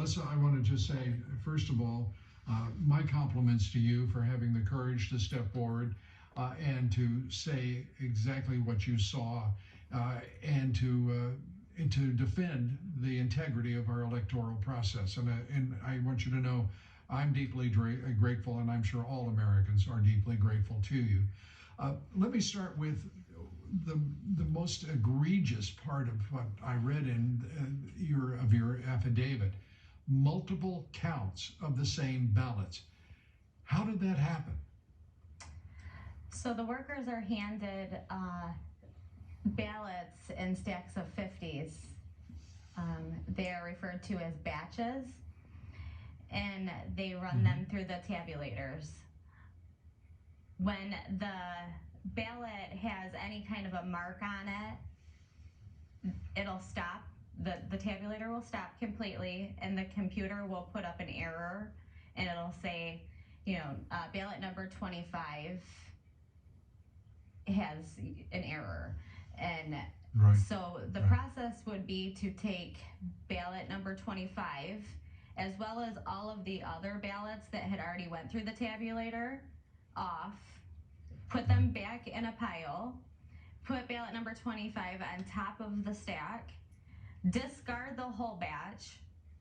Melissa, I want to just say, first of all, my compliments to you for having the courage to step forward and to say exactly what you saw and to defend the integrity of our electoral process. And I want you to know I'm deeply grateful, and I'm sure all Americans are deeply grateful to you. Let me start with the most egregious part of what I read in your affidavit: multiple counts of the same ballots. How did that happen? So the workers are handed ballots in stacks of 50s. They are referred to as batches, and they run them through the tabulators. When the ballot has any kind of a mark on it, it'll stop. The tabulator will stop completely, and the computer will put up an error, and it'll say, ballot number 25 has an error. And so the process would be to take ballot number 25, as well as all of the other ballots that had already went through the tabulator, off, put them back in a pile, put ballot number 25 on top of the stack, discard the whole batch,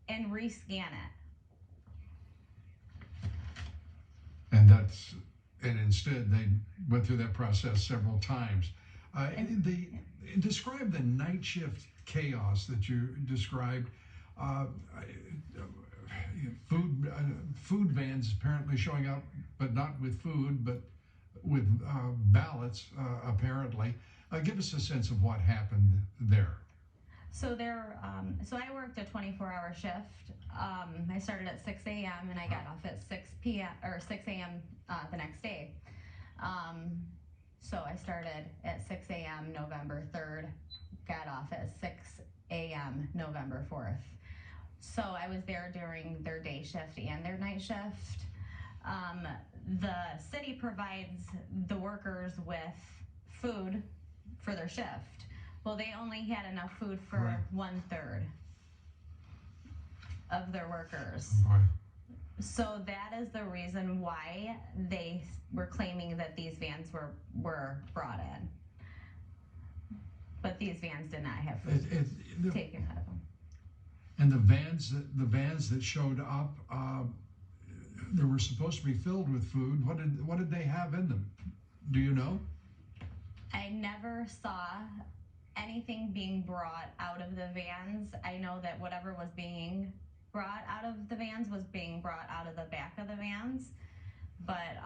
and rescan it. And instead they went through that process several times. Describe the night shift chaos that you described. Food vans apparently showing up, but not with food, but with ballots, apparently. Give us a sense of what happened there. So I worked a 24-hour shift. I started at 6 a.m. and I got off at 6 a.m. The next day. So I started at 6 a.m. November 3rd, got off at 6 a.m. November 4th. So I was there during their day shift and their night shift. The city provides the workers with food for their shift. Well, they only had enough food for 1/3 of their workers. Right. So that is the reason why they were claiming that these vans were brought in. But these vans did not have food taken out of them. And the vans that showed up, they were supposed to be filled with food. What did they have in them? Do you know? I never saw anything being brought out of the vans. I know that whatever was being brought out of the vans was being brought out of the back of the vans, but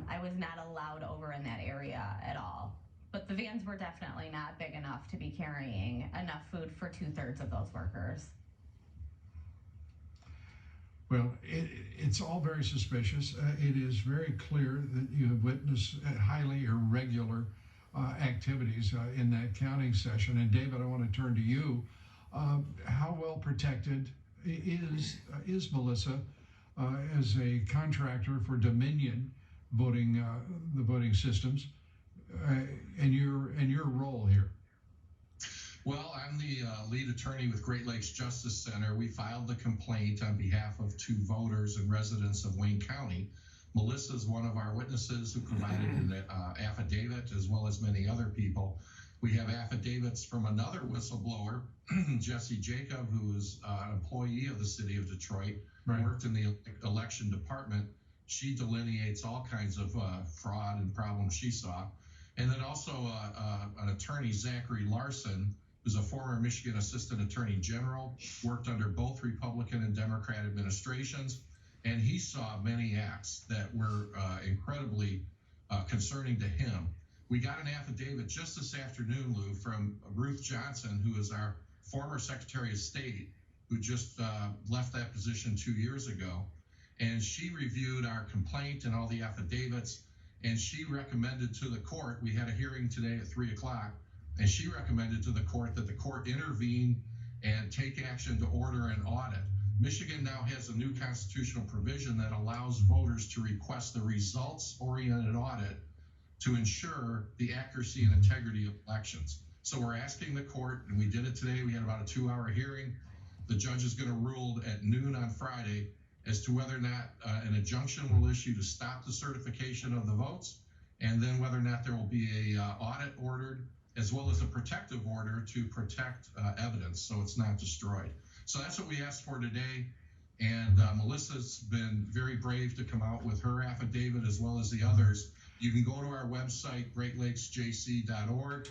I was not allowed over in that area at all. But the vans were definitely not big enough to be carrying enough food for 2/3 of those workers. Well, it's all very suspicious. It is very clear that you have witnessed highly irregular activities in that counting session. And David, I want to turn to you. How well protected is Melissa as a contractor for Dominion voting, the voting systems, and your role here? Well, I'm the lead attorney with Great Lakes Justice Center. We filed the complaint on behalf of 2 voters and residents of Wayne County. Melissa is one of our witnesses who provided an affidavit, as well as many other people. We have affidavits from another whistleblower, Jesse Jacob, who is an employee of the city of Detroit, worked in the election department. She delineates all kinds of fraud and problems she saw. And then also an attorney, Zachary Larson, who's a former Michigan Assistant Attorney General, worked under both Republican and Democrat administrations, and he saw many acts that were incredibly concerning to him. We got an affidavit just this afternoon, Lou, from Ruth Johnson, who is our former Secretary of State, who just left that position 2 years ago. And she reviewed our complaint and all the affidavits, and she recommended to the court, we had a hearing today at 3 o'clock, and she recommended to the court that the court intervene and take action to order an audit. Michigan now has a new constitutional provision that allows voters to request a results-oriented audit to ensure the accuracy and integrity of elections. So we're asking the court, and we did it today, we had about a 2-hour hearing, The judge is going to rule at noon on Friday as to whether or not an injunction will issue to stop the certification of the votes, and then whether or not there will be a audit ordered, as well as a protective order to protect evidence so it's not destroyed. So that's what we asked for today. And Melissa's been very brave to come out with her affidavit as well as the others. You can go to our website, greatlakesjc.org.